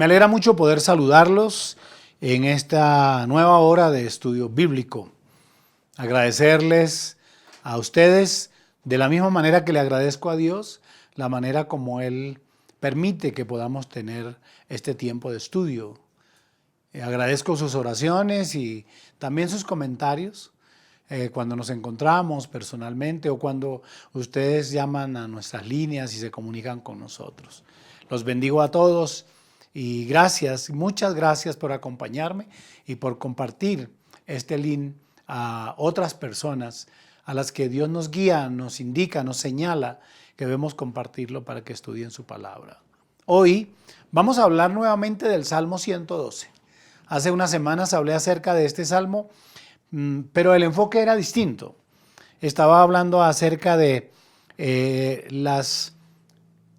Me alegra mucho poder saludarlos en esta nueva hora de estudio bíblico. Agradecerles a ustedes de la misma manera que le agradezco a Dios, la manera como Él permite que podamos tener este tiempo de estudio. Agradezco sus oraciones y también sus comentarios cuando nos encontramos personalmente o cuando ustedes llaman a nuestras líneas y se comunican con nosotros. Los bendigo a todos y gracias, muchas gracias por acompañarme y por compartir este link a otras personas a las que Dios nos guía, nos indica, nos señala que debemos compartirlo para que estudien su palabra. Hoy vamos a hablar nuevamente del Salmo 112. Hace unas semanas hablé acerca de este salmo, pero el enfoque era distinto. Estaba hablando acerca de las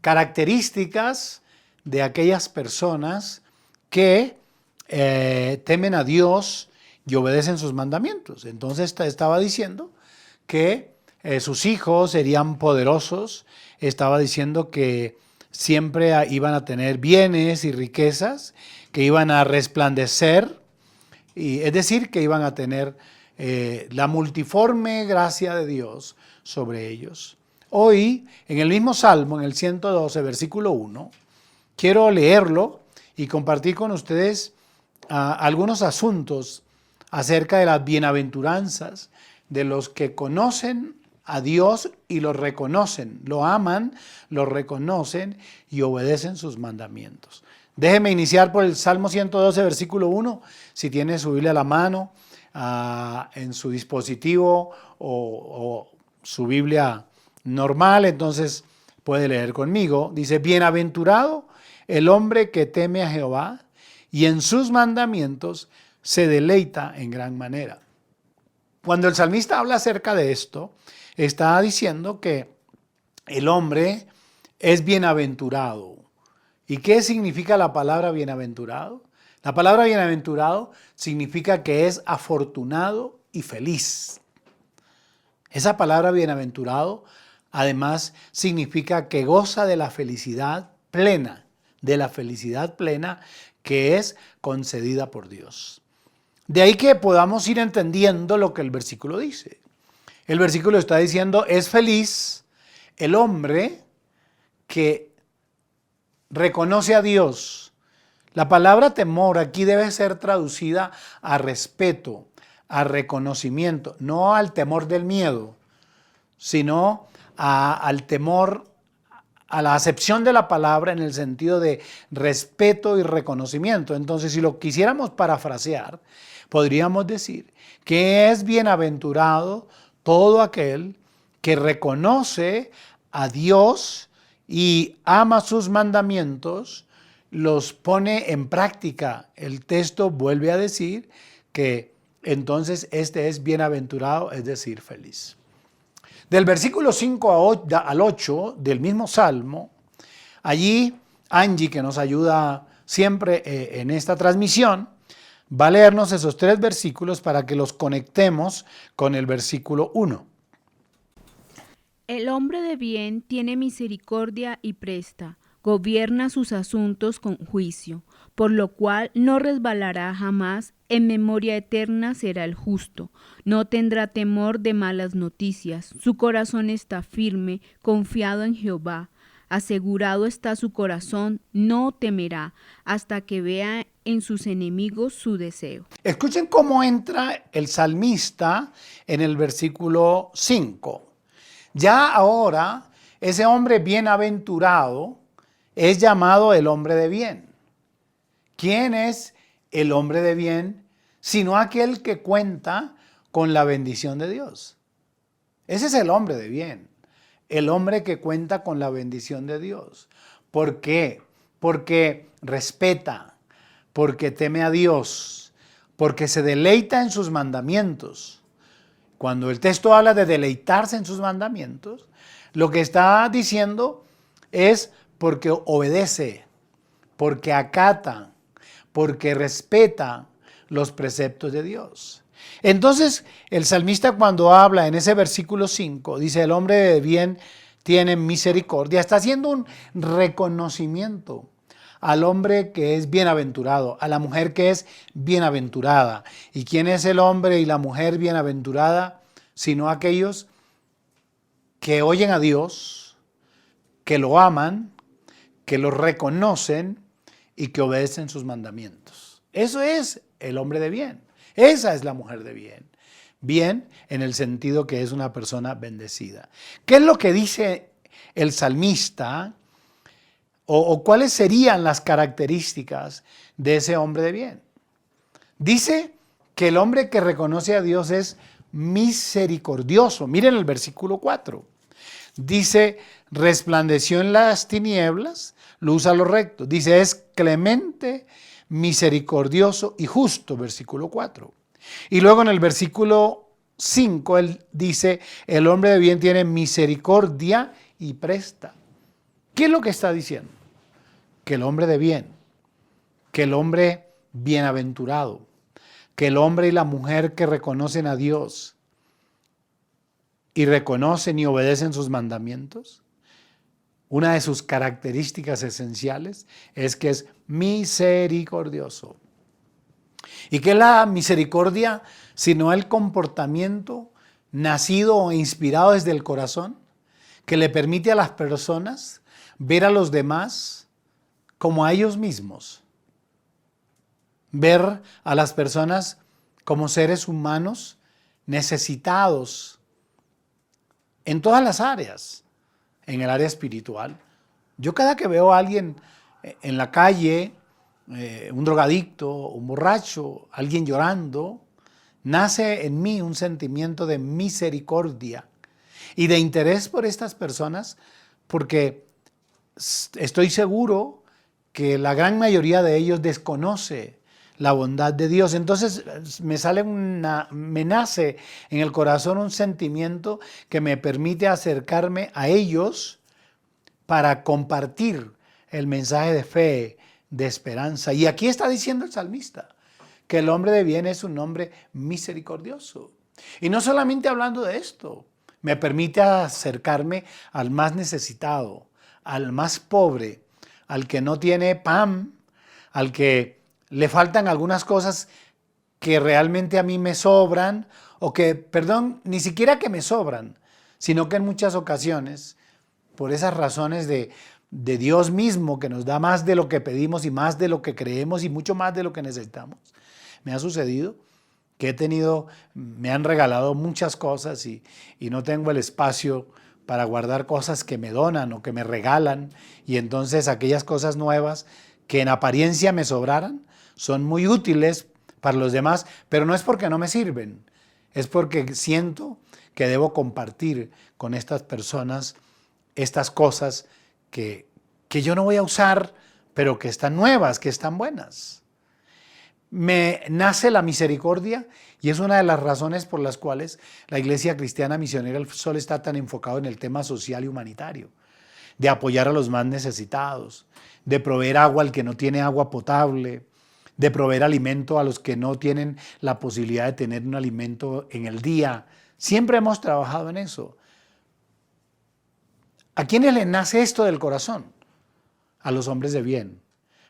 características de aquellas personas que temen a Dios y obedecen sus mandamientos. Entonces estaba diciendo que sus hijos serían poderosos, estaba diciendo que siempre iban a tener bienes y riquezas, que iban a resplandecer, es decir, que iban a tener la multiforme gracia de Dios sobre ellos. Hoy, en el mismo Salmo, en el 112, versículo 1, quiero leerlo y compartir con ustedes algunos asuntos acerca de las bienaventuranzas de los que conocen a Dios y lo reconocen, lo aman, lo reconocen y obedecen sus mandamientos. Déjeme iniciar por el Salmo 112, versículo 1, si tiene su Biblia a la mano, en su dispositivo o su Biblia normal, entonces puede leer conmigo. Dice, bienaventurado el hombre que teme a Jehová y en sus mandamientos se deleita en gran manera. Cuando el salmista habla acerca de esto, está diciendo que el hombre es bienaventurado. ¿Y qué significa la palabra bienaventurado? La palabra bienaventurado significa que es afortunado y feliz. Esa palabra bienaventurado además significa que goza de la felicidad plena que es concedida por Dios. De ahí que podamos ir entendiendo lo que el versículo dice. El versículo está diciendo, es feliz el hombre que reconoce a Dios. La palabra temor aquí debe ser traducida a respeto, a reconocimiento, no al temor del miedo, sino al temor, a la acepción de la palabra en el sentido de respeto y reconocimiento. Entonces, si lo quisiéramos parafrasear, podríamos decir que es bienaventurado todo aquel que reconoce a Dios y ama sus mandamientos, los pone en práctica. El texto vuelve a decir que entonces este es bienaventurado, es decir, feliz. Del versículo 5 al 8 del mismo Salmo, allí Angie, que nos ayuda siempre en esta transmisión, va a leernos esos 3 versículos para que los conectemos con el versículo 1. El hombre de bien tiene misericordia y presta, gobierna sus asuntos con juicio, por lo cual no resbalará jamás, en memoria eterna será el justo, no tendrá temor de malas noticias, su corazón está firme, confiado en Jehová, asegurado está su corazón, no temerá, hasta que vea en sus enemigos su deseo. Escuchen cómo entra el salmista en el versículo 5. Ya ahora, ese hombre bienaventurado es llamado el hombre de bien. ¿Quién es el hombre de bien? Sino aquel que cuenta con la bendición de Dios. Ese es el hombre de bien. El hombre que cuenta con la bendición de Dios. ¿Por qué? Porque respeta, porque teme a Dios, porque se deleita en sus mandamientos. Cuando el texto habla de deleitarse en sus mandamientos, lo que está diciendo es porque obedece, porque acata, porque respeta los preceptos de Dios. Entonces, el salmista cuando habla en ese versículo 5, dice, el hombre de bien tiene misericordia, está haciendo un reconocimiento al hombre que es bienaventurado, a la mujer que es bienaventurada. ¿Y quién es el hombre y la mujer bienaventurada? Sino aquellos que oyen a Dios, que lo aman, que lo reconocen y que obedecen sus mandamientos. Eso es el hombre de bien. Esa es la mujer de bien. Bien en el sentido que es una persona bendecida. ¿Qué es lo que dice el salmista? ¿O cuáles serían las características de ese hombre de bien? Dice que el hombre que reconoce a Dios es misericordioso. Miren el versículo 4. Dice, resplandeció en las tinieblas, luz a lo recto. Dice, es clemente, misericordioso y justo, versículo 4. Y luego en el versículo 5, él dice, el hombre de bien tiene misericordia y presta. ¿Qué es lo que está diciendo? Que el hombre de bien, que el hombre bienaventurado, que el hombre y la mujer que reconocen a Dios y reconocen y obedecen sus mandamientos, una de sus características esenciales es que es misericordioso. ¿Y qué es la misericordia sino el comportamiento nacido e inspirado desde el corazón que le permite a las personas ver a los demás como a ellos mismos? Ver a las personas como seres humanos necesitados en todas las áreas, en el área espiritual. Yo cada que veo a alguien en la calle, un drogadicto, un borracho, alguien llorando, nace en mí un sentimiento de misericordia y de interés por estas personas, porque estoy seguro que la gran mayoría de ellos desconoce la bondad de Dios. Entonces me nace en el corazón un sentimiento que me permite acercarme a ellos para compartir el mensaje de fe, de esperanza. Y aquí está diciendo el salmista que el hombre de bien es un hombre misericordioso. Y no solamente hablando de esto, me permite acercarme al más necesitado, al más pobre, al que no tiene pan, al que le faltan algunas cosas que realmente a mí me sobran, o que, perdón, ni siquiera que me sobran, sino que en muchas ocasiones, por esas razones de Dios mismo, que nos da más de lo que pedimos y más de lo que creemos y mucho más de lo que necesitamos, me ha sucedido que me han regalado muchas cosas y no tengo el espacio para guardar cosas que me donan o que me regalan, y entonces aquellas cosas nuevas que en apariencia me sobraran son muy útiles para los demás, pero no es porque no me sirven, es porque siento que debo compartir con estas personas estas cosas que yo no voy a usar, pero que están nuevas, que están buenas. Me nace la misericordia y es una de las razones por las cuales la Iglesia Cristiana Misionera del Sol está tan enfocado en el tema social y humanitario, de apoyar a los más necesitados, de proveer agua al que no tiene agua potable, de proveer alimento a los que no tienen la posibilidad de tener un alimento en el día. Siempre hemos trabajado en eso. ¿A quiénes les nace esto del corazón? A los hombres de bien,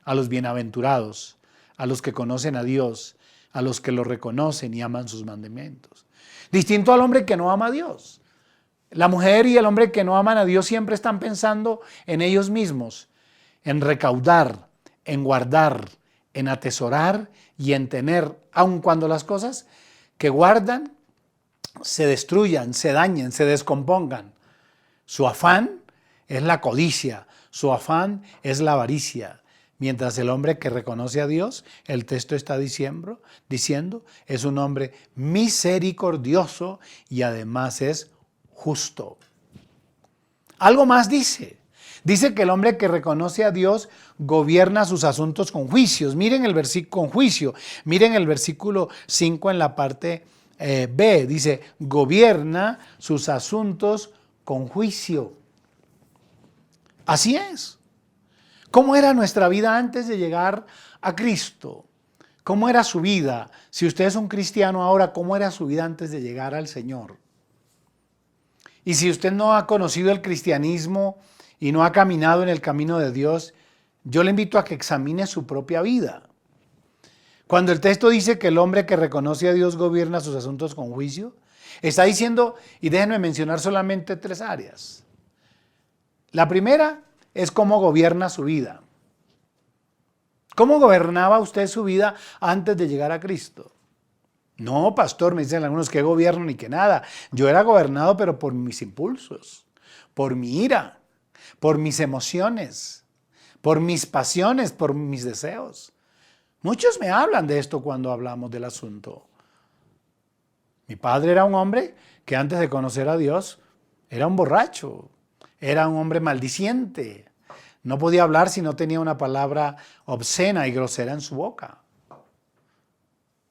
a los bienaventurados, a los que conocen a Dios, a los que lo reconocen y aman sus mandamientos. Distinto al hombre que no ama a Dios. La mujer y el hombre que no aman a Dios siempre están pensando en ellos mismos, en recaudar, en guardar, en atesorar y en tener, aun cuando las cosas que guardan se destruyan, se dañen, se descompongan. Su afán es la codicia, su afán es la avaricia. Mientras el hombre que reconoce a Dios, el texto está diciendo, es un hombre misericordioso y además es justo. Algo más dice. Dice que el hombre que reconoce a Dios gobierna sus asuntos con juicios. Miren el versículo con juicio. Miren el versículo 5 en la parte B. Dice, gobierna sus asuntos con juicio. Así es. ¿Cómo era nuestra vida antes de llegar a Cristo? ¿Cómo era su vida? Si usted es un cristiano ahora, ¿cómo era su vida antes de llegar al Señor? Y si usted no ha conocido el cristianismo y no ha caminado en el camino de Dios, yo le invito a que examine su propia vida. Cuando el texto dice que el hombre que reconoce a Dios gobierna sus asuntos con juicio, está diciendo, y déjenme mencionar solamente 3 áreas. La primera es cómo gobierna su vida. ¿Cómo gobernaba usted su vida antes de llegar a Cristo? No, pastor, me dicen algunos que gobierno ni que nada. Yo era gobernado, pero por mis impulsos, por mi ira, por mis emociones, por mis pasiones, por mis deseos. Muchos me hablan de esto cuando hablamos del asunto. Mi padre era un hombre que antes de conocer a Dios era un borracho, era un hombre maldiciente. No podía hablar si no tenía una palabra obscena y grosera en su boca.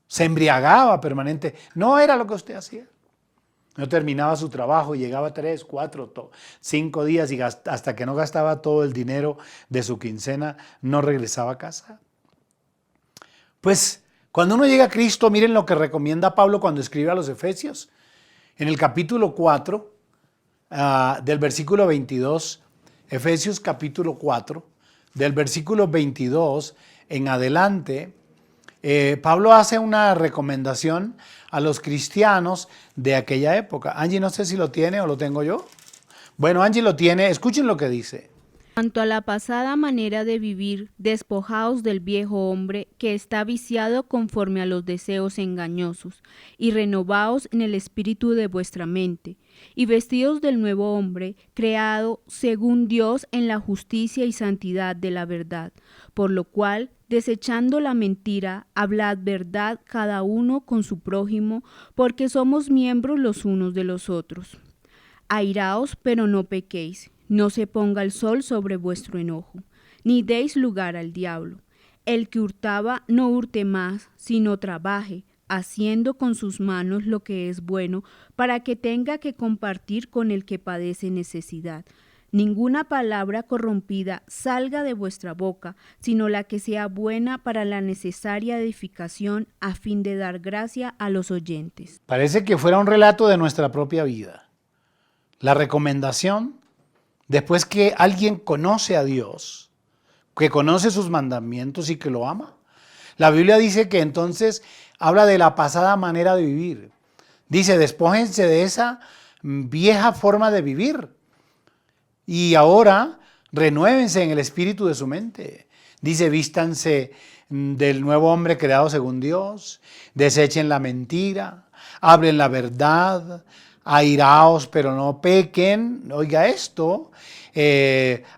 Se embriagaba permanente. No era lo que usted hacía. No terminaba su trabajo y llegaba 3, 4, 5 días y hasta que no gastaba todo el dinero de su quincena, no regresaba a casa. Pues cuando uno llega a Cristo, miren lo que recomienda Pablo cuando escribe a los Efesios. En el capítulo 4, del versículo 22, Efesios capítulo 4, del versículo 22 en adelante, Pablo hace una recomendación a los cristianos de aquella época. Angie, no sé si lo tiene o lo tengo yo. Bueno, Angie lo tiene. Escuchen lo que dice. Cuanto a la pasada manera de vivir, despojaos del viejo hombre que está viciado conforme a los deseos engañosos, y renovaos en el espíritu de vuestra mente, y vestidos del nuevo hombre, creado según Dios en la justicia y santidad de la verdad, por lo cual, desechando la mentira, hablad verdad cada uno con su prójimo, porque somos miembros los unos de los otros. Airaos, pero no pequéis. No se ponga el sol sobre vuestro enojo, ni deis lugar al diablo. El que hurtaba no hurte más, sino trabaje, haciendo con sus manos lo que es bueno, para que tenga que compartir con el que padece necesidad. Ninguna palabra corrompida salga de vuestra boca, sino la que sea buena para la necesaria edificación, a fin de dar gracia a los oyentes. Parece que fuera un relato de nuestra propia vida. La recomendación, después que alguien conoce a Dios, que conoce sus mandamientos y que lo ama, la Biblia dice que entonces habla de la pasada manera de vivir. Dice, despójense de esa vieja forma de vivir y ahora renuévense en el espíritu de su mente. Dice, vístanse del nuevo hombre creado según Dios, desechen la mentira, hablen la verdad, airaos pero no pequen. Oiga esto,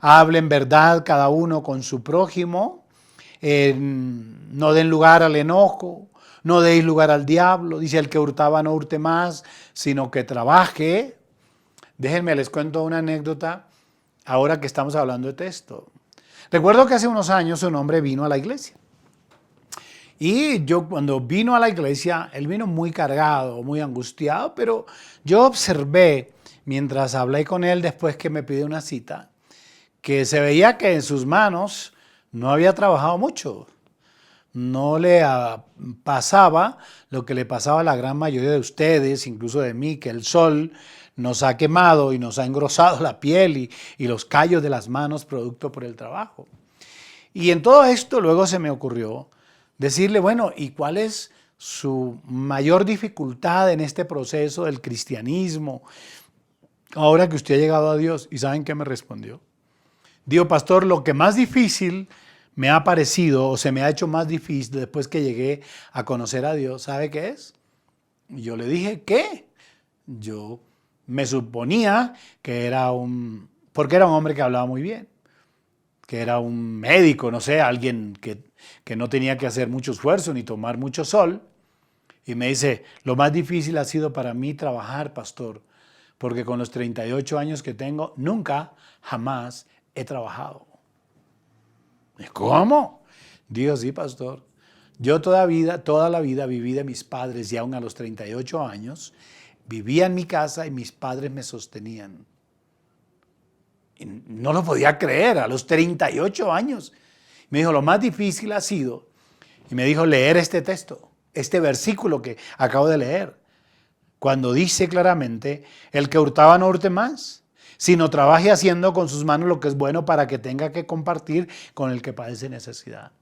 hablen verdad cada uno con su prójimo, no den lugar al enojo, no deis lugar al diablo. Dice, el que hurtaba no hurte más, sino que trabaje. Déjenme, les cuento una anécdota ahora que estamos hablando de texto. Recuerdo que hace unos años un hombre vino a la iglesia. Y yo cuando vino a la iglesia, él vino muy cargado, muy angustiado, pero yo observé, mientras hablé con él después que me pidió una cita, que se veía que en sus manos no había trabajado mucho. No le pasaba lo que le pasaba a la gran mayoría de ustedes, incluso de mí, que el sol nos ha quemado y nos ha engrosado la piel y los callos de las manos producto por el trabajo. Y en todo esto luego se me ocurrió decirle, bueno, ¿y cuál es su mayor dificultad en este proceso del cristianismo ahora que usted ha llegado a Dios? ¿Y saben qué me respondió? Dijo, pastor, lo que más difícil me ha parecido o se me ha hecho más difícil después que llegué a conocer a Dios, ¿sabe qué es? Y yo le dije, ¿qué? Yo me suponía que porque era un hombre que hablaba muy bien, que era un médico, no sé, alguien que no tenía que hacer mucho esfuerzo ni tomar mucho sol. Y me dice, lo más difícil ha sido para mí trabajar, pastor, porque con los 38 años que tengo, nunca, jamás he trabajado. ¿Cómo? Dios, sí, pastor. Yo toda la vida viví de mis padres y aún a los 38 años vivía en mi casa y mis padres me sostenían. Y no lo podía creer, a los 38 años. Me dijo, lo más difícil ha sido, y me dijo, leer este texto, este versículo que acabo de leer, cuando dice claramente, el que hurtaba no hurte más. sino trabaje haciendo con sus manos lo que es bueno para que tenga que compartir con el que padece necesidad.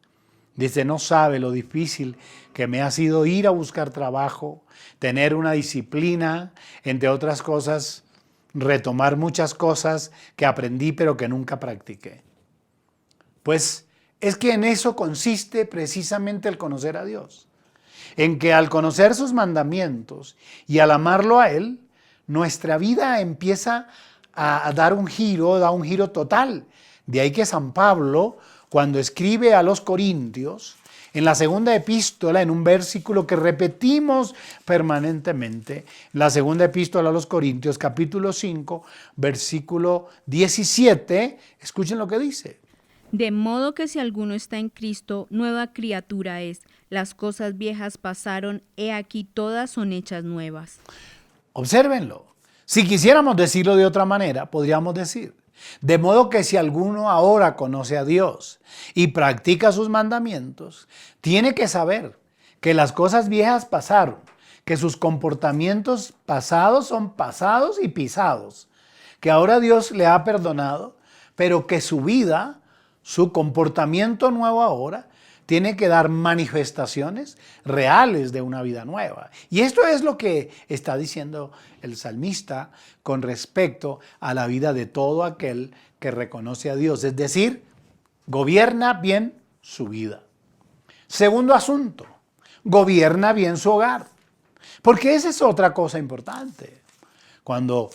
Dice, no sabe lo difícil que me ha sido ir a buscar trabajo, tener una disciplina, entre otras cosas, retomar muchas cosas que aprendí pero que nunca practiqué. Pues es que en eso consiste precisamente el conocer a Dios. En que al conocer sus mandamientos y al amarlo a Él, nuestra vida empieza a dar un giro, da un giro total. De ahí que San Pablo, cuando escribe a los Corintios, en la segunda epístola, en un versículo que repetimos permanentemente, la segunda epístola a los Corintios, capítulo 5, versículo 17, escuchen lo que dice. De modo que si alguno está en Cristo, nueva criatura es. Las cosas viejas pasaron, he aquí todas son hechas nuevas. Obsérvenlo. Si quisiéramos decirlo de otra manera, podríamos decir, de modo que si alguno ahora conoce a Dios y practica sus mandamientos, tiene que saber que las cosas viejas pasaron, que sus comportamientos pasados son pasados y pisados, que ahora Dios le ha perdonado, pero que su vida, su comportamiento nuevo ahora, tiene que dar manifestaciones reales de una vida nueva. Y esto es lo que está diciendo el salmista con respecto a la vida de todo aquel que reconoce a Dios. Es decir, gobierna bien su vida. Segundo asunto, gobierna bien su hogar. Porque esa es otra cosa importante. Cuando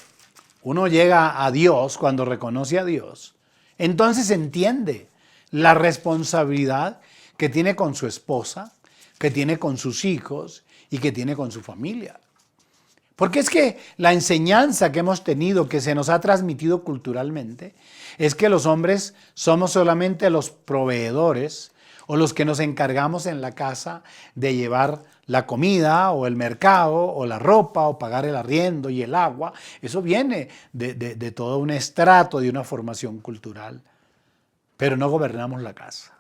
uno llega a Dios, cuando reconoce a Dios, entonces entiende la responsabilidad que tiene con su esposa, que tiene con sus hijos y que tiene con su familia. Porque es que la enseñanza que hemos tenido, que se nos ha transmitido culturalmente, es que los hombres somos solamente los proveedores o los que nos encargamos en la casa de llevar la comida o el mercado o la ropa o pagar el arriendo y el agua. Eso viene de todo un estrato, de una formación cultural. Pero no gobernamos la casa.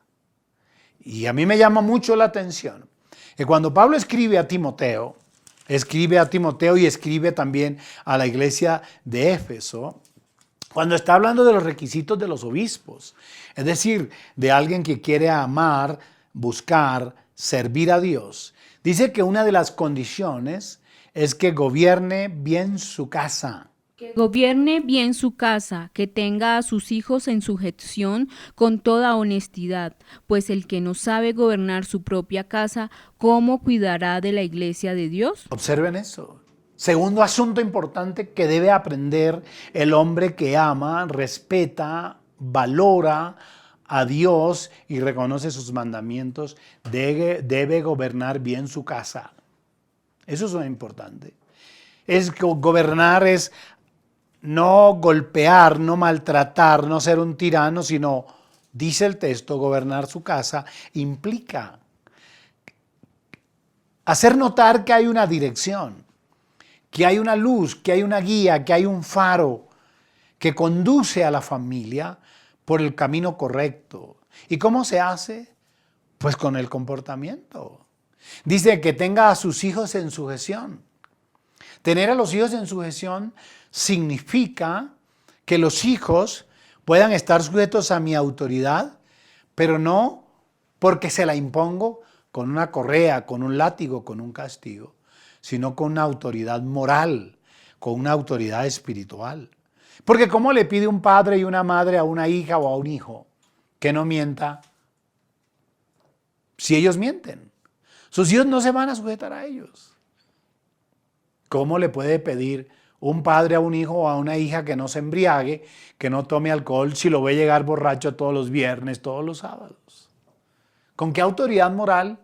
Y a mí me llama mucho la atención que cuando Pablo escribe a Timoteo y escribe también a la iglesia de Éfeso, cuando está hablando de los requisitos de los obispos, es decir, de alguien que quiere amar, buscar, servir a Dios, dice que una de las condiciones es que gobierne bien su casa. Que gobierne bien su casa, que tenga a sus hijos en sujeción con toda honestidad, pues el que no sabe gobernar su propia casa, ¿cómo cuidará de la iglesia de Dios? Observen eso. Segundo asunto importante que debe aprender el hombre que ama, respeta, valora a Dios y reconoce sus mandamientos, debe gobernar bien su casa. Eso es muy importante. Gobernar es no golpear, no maltratar, no ser un tirano, sino, dice el texto, gobernar su casa implica hacer notar que hay una dirección, que hay una luz, que hay una guía, que hay un faro que conduce a la familia por el camino correcto. ¿Y cómo se hace? Pues con el comportamiento. Dice que tenga a sus hijos en sujeción. Tener a los hijos en sujeción significa que los hijos puedan estar sujetos a mi autoridad, pero no porque se la impongo con una correa, con un látigo, con un castigo, sino con una autoridad moral, con una autoridad espiritual. Porque ¿cómo le pide un padre y una madre a una hija o a un hijo que no mienta si ellos mienten? Sus hijos no se van a sujetar a ellos. ¿Cómo le puede pedir un padre a un hijo o a una hija que no se embriague, que no tome alcohol si lo ve llegar borracho todos los viernes, todos los sábados? ¿Con qué autoridad moral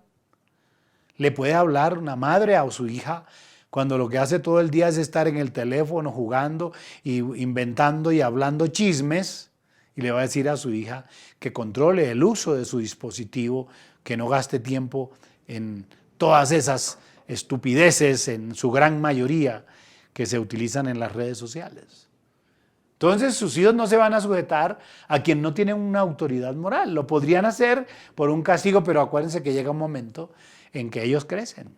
le puede hablar una madre a su hija cuando lo que hace todo el día es estar en el teléfono jugando y inventando y hablando chismes? Y le va a decir a su hija que controle el uso de su dispositivo, que no gaste tiempo en todas esas estupideces, en su gran mayoría, que se utilizan en las redes sociales. Entonces sus hijos no se van a sujetar a quien no tiene una autoridad moral. Lo podrían hacer por un castigo, pero acuérdense que llega un momento en que ellos crecen,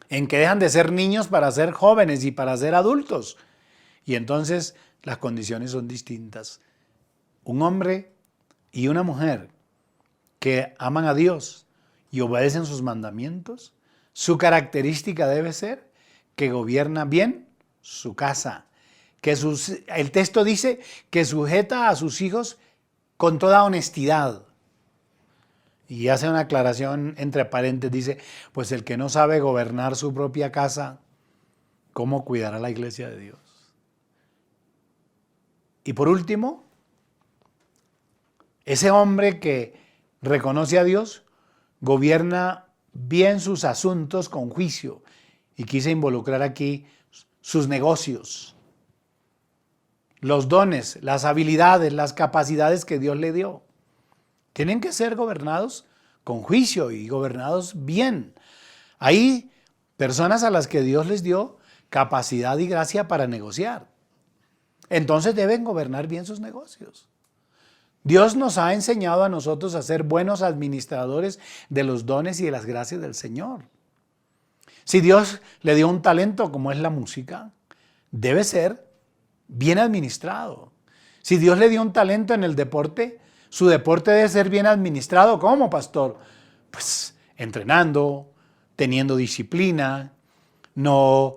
en que dejan de ser niños para ser jóvenes y para ser adultos. Y entonces las condiciones son distintas. Un hombre y una mujer que aman a Dios y obedecen sus mandamientos, su característica debe ser que gobierna bien su casa. El texto dice que sujeta a sus hijos con toda honestidad. Y hace una aclaración entre paréntesis, dice, pues el que no sabe gobernar su propia casa, ¿cómo cuidará la iglesia de Dios? Y por último, ese hombre que reconoce a Dios, gobierna bien sus asuntos con juicio. Y quise involucrar aquí sus negocios, los dones, las habilidades, las capacidades que Dios le dio. Tienen que ser gobernados con juicio y gobernados bien. Hay personas a las que Dios les dio capacidad y gracia para negociar. Entonces deben gobernar bien sus negocios. Dios nos ha enseñado a nosotros a ser buenos administradores de los dones y de las gracias del Señor. Si Dios le dio un talento como es la música, debe ser bien administrado. Si Dios le dio un talento en el deporte, su deporte debe ser bien administrado. ¿Cómo, pastor? Pues entrenando, teniendo disciplina, no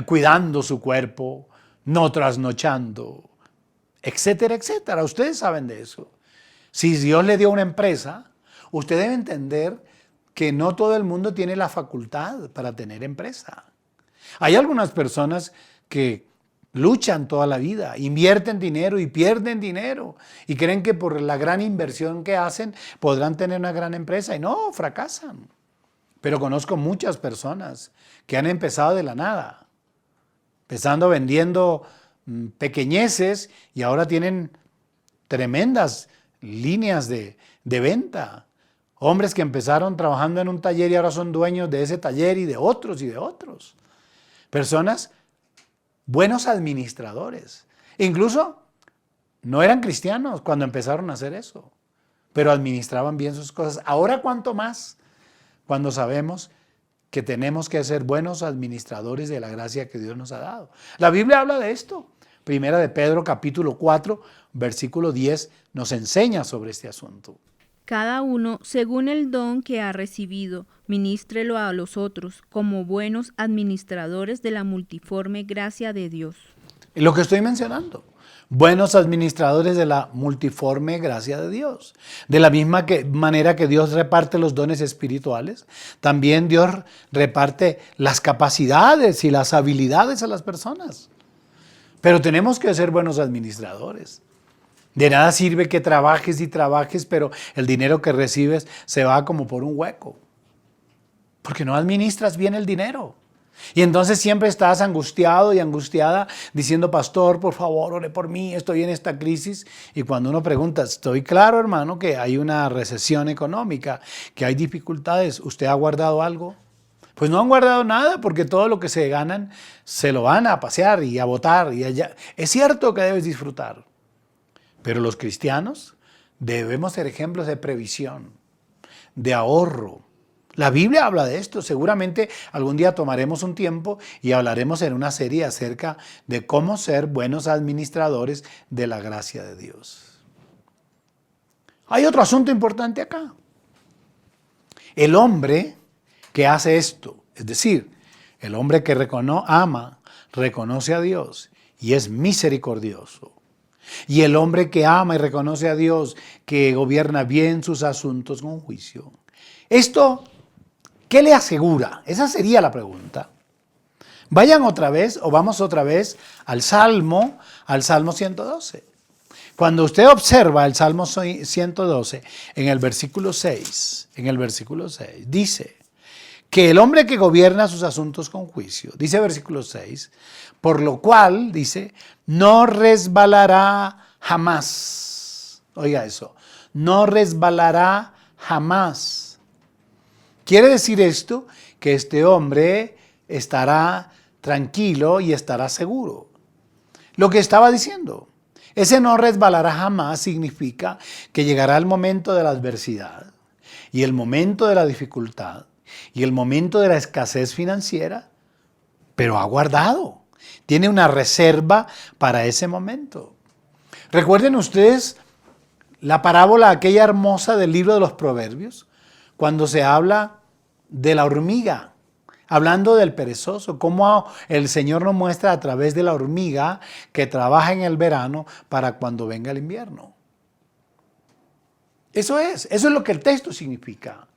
cuidando su cuerpo, no trasnochando, etcétera, etcétera. Ustedes saben de eso. Si Dios le dio una empresa, usted debe entender que no todo el mundo tiene la facultad para tener empresa. Hay algunas personas que luchan toda la vida, invierten dinero y pierden dinero y creen que por la gran inversión que hacen podrán tener una gran empresa y no, fracasan. Pero conozco muchas personas que han empezado de la nada, empezando vendiendo pequeñeces y ahora tienen tremendas líneas de venta. Hombres que empezaron trabajando en un taller y ahora son dueños de ese taller y de otros y de otros. Personas buenos administradores. Incluso no eran cristianos cuando empezaron a hacer eso, pero administraban bien sus cosas. Ahora cuánto más cuando sabemos que tenemos que ser buenos administradores de la gracia que Dios nos ha dado. La Biblia habla de esto. Primera de Pedro capítulo 4, versículo 10 nos enseña sobre este asunto. Cada uno, según el don que ha recibido, ministrelo a los otros como buenos administradores de la multiforme gracia de Dios. Y lo que estoy mencionando, buenos administradores de la multiforme gracia de Dios. De la misma manera que Dios reparte los dones espirituales, también Dios reparte las capacidades y las habilidades a las personas. Pero tenemos que ser buenos administradores. De nada sirve que trabajes y trabajes, pero el dinero que recibes se va como por un hueco. Porque no administras bien el dinero. Y entonces siempre estás angustiado y angustiada diciendo, pastor, por favor, ore por mí, estoy en esta crisis. Y cuando uno pregunta, estoy claro, hermano, que hay una recesión económica, que hay dificultades, ¿usted ha guardado algo? Pues no han guardado nada porque todo lo que se ganan se lo van a pasear y a botar. Y allá. Es cierto que debes disfrutar. Pero los cristianos debemos ser ejemplos de previsión, de ahorro. La Biblia habla de esto. Seguramente algún día tomaremos un tiempo y hablaremos en una serie acerca de cómo ser buenos administradores de la gracia de Dios. Hay otro asunto importante acá. El hombre que hace esto, es decir, el hombre que ama, reconoce a Dios y es misericordioso. Y el hombre que ama y reconoce a Dios, que gobierna bien sus asuntos con juicio. Esto, ¿qué le asegura? Esa sería la pregunta. Vayan otra vez o vamos otra vez al Salmo 112. Cuando usted observa el Salmo 112 en el versículo 6, dice que el hombre que gobierna sus asuntos con juicio, dice versículo 6, por lo cual, dice, no resbalará jamás. Oiga eso, no resbalará jamás. Quiere decir esto que este hombre estará tranquilo y estará seguro. Lo que estaba diciendo, ese no resbalará jamás significa que llegará el momento de la adversidad y el momento de la dificultad y el momento de la escasez financiera, pero ha guardado. Tiene una reserva para ese momento. Recuerden ustedes la parábola aquella hermosa del libro de los Proverbios, cuando se habla de la hormiga, hablando del perezoso, cómo el Señor nos muestra a través de la hormiga que trabaja en el verano para cuando venga el invierno. Eso es lo que el texto significa,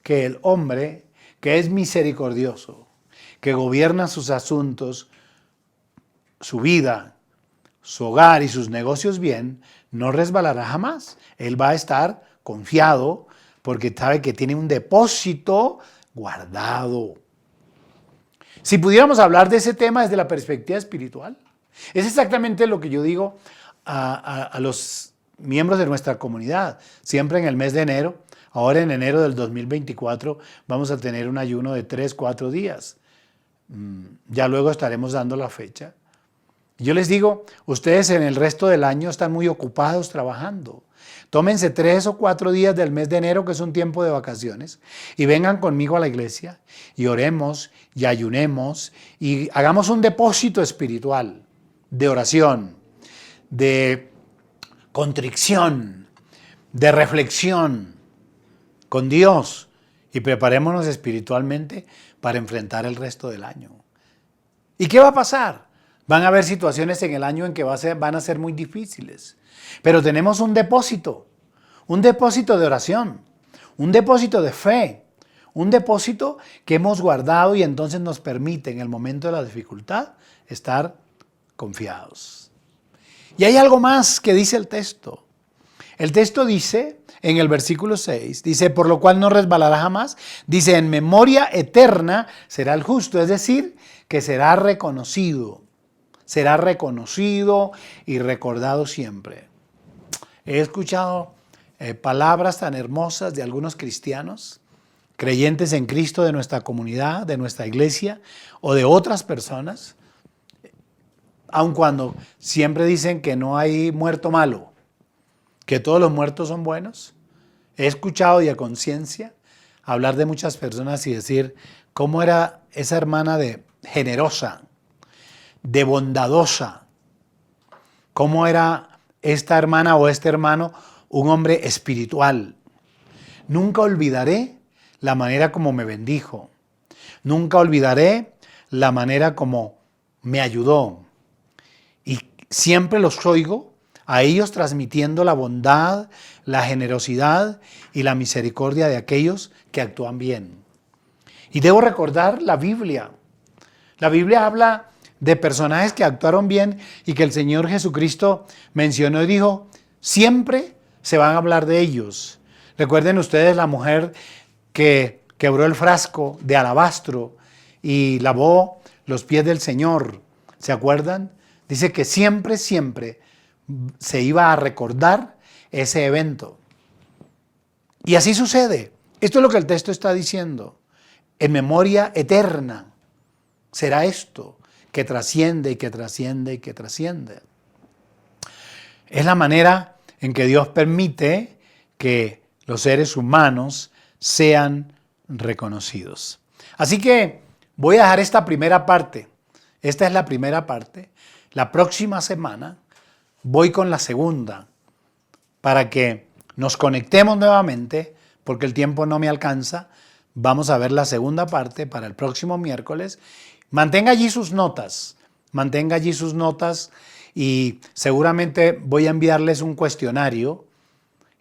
que el hombre que es misericordioso, que gobierna sus asuntos, su vida, su hogar y sus negocios bien, no resbalará jamás. Él va a estar confiado porque sabe que tiene un depósito guardado. Si pudiéramos hablar de ese tema desde la perspectiva espiritual, es exactamente lo que yo digo a los miembros de nuestra comunidad. Siempre en el mes de enero, ahora en enero del 2024, vamos a tener un ayuno de 3-4 días. Ya luego estaremos dando la fecha. Yo les digo, ustedes en el resto del año están muy ocupados trabajando. Tómense 3 o 4 días del mes de enero, que es un tiempo de vacaciones, y vengan conmigo a la iglesia y oremos y ayunemos y hagamos un depósito espiritual de oración, de contrición, de reflexión con Dios y preparémonos espiritualmente para enfrentar el resto del año. ¿Y qué va a pasar? Van a haber situaciones en el año en que van a ser muy difíciles. Pero tenemos un depósito de oración, un depósito de fe, un depósito que hemos guardado y entonces nos permite en el momento de la dificultad estar confiados. Y hay algo más que dice el texto. El texto dice, en el versículo 6, dice, por lo cual no resbalará jamás, dice, en memoria eterna será el justo, es decir, que será reconocido y recordado siempre. He escuchado palabras tan hermosas de algunos cristianos, creyentes en Cristo de nuestra comunidad, de nuestra iglesia o de otras personas, aun cuando siempre dicen que no hay muerto malo, que todos los muertos son buenos. He escuchado y a conciencia hablar de muchas personas y decir cómo era esa hermana de generosa, de bondadosa, cómo era esta hermana o este hermano un hombre espiritual. Nunca olvidaré la manera como me bendijo. Nunca olvidaré la manera como me ayudó. Y siempre los oigo a ellos transmitiendo la bondad, la generosidad y la misericordia de aquellos que actúan bien. Y debo recordar la Biblia. La Biblia habla de personajes que actuaron bien y que el Señor Jesucristo mencionó y dijo, siempre se van a hablar de ellos. Recuerden ustedes la mujer que quebró el frasco de alabastro y lavó los pies del Señor. ¿Se acuerdan? Dice que siempre se iba a recordar ese evento. Y así sucede. Esto es lo que el texto está diciendo. En memoria eterna será esto que trasciende y que trasciende y que trasciende. Es la manera en que Dios permite que los seres humanos sean reconocidos. Así que voy a dejar esta primera parte. Esta es la primera parte. La próxima semana voy con la segunda para que nos conectemos nuevamente, porque el tiempo no me alcanza. Vamos a ver la segunda parte para el próximo miércoles. Mantenga allí sus notas y seguramente voy a enviarles un cuestionario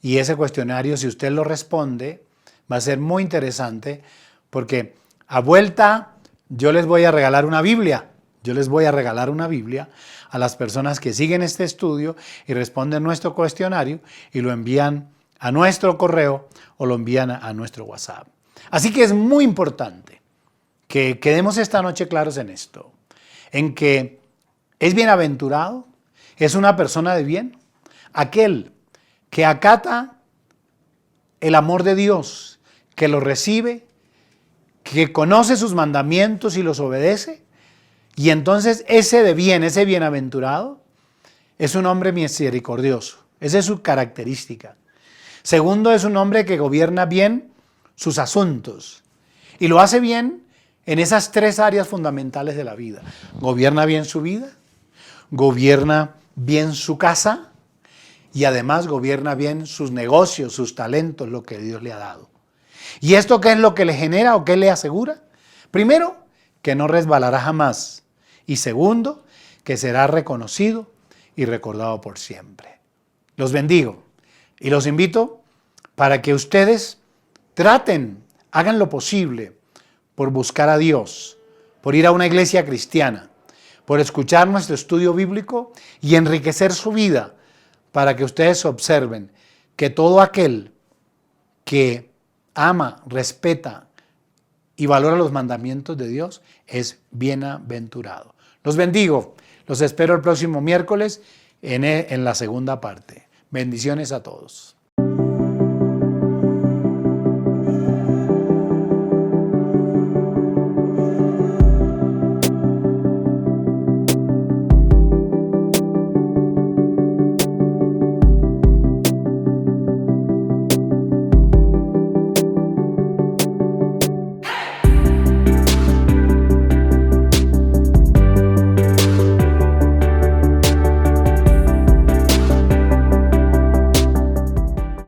y ese cuestionario, si usted lo responde, va a ser muy interesante porque a vuelta yo les voy a regalar una Biblia. Yo les voy a regalar una Biblia a las personas que siguen este estudio y responden nuestro cuestionario y lo envían a nuestro correo o lo envían a nuestro WhatsApp. Así que es muy importante que quedemos esta noche claros en esto, en que es bienaventurado, es una persona de bien, aquel que acata el amor de Dios, que lo recibe, que conoce sus mandamientos y los obedece, y entonces ese de bien, ese bienaventurado, es un hombre misericordioso. Esa es su característica. Segundo, es un hombre que gobierna bien sus asuntos y lo hace bien en esas tres áreas fundamentales de la vida. Gobierna bien su vida, gobierna bien su casa y además gobierna bien sus negocios, sus talentos, lo que Dios le ha dado. ¿Y esto qué es lo que le genera o qué le asegura? Primero, que no resbalará jamás. Y segundo, que será reconocido y recordado por siempre. Los bendigo y los invito para que ustedes traten, hagan lo posible por buscar a Dios, por ir a una iglesia cristiana, por escuchar nuestro estudio bíblico y enriquecer su vida para que ustedes observen que todo aquel que ama, respeta y valora los mandamientos de Dios es bienaventurado. Los bendigo. Los espero el próximo miércoles en la segunda parte. Bendiciones a todos.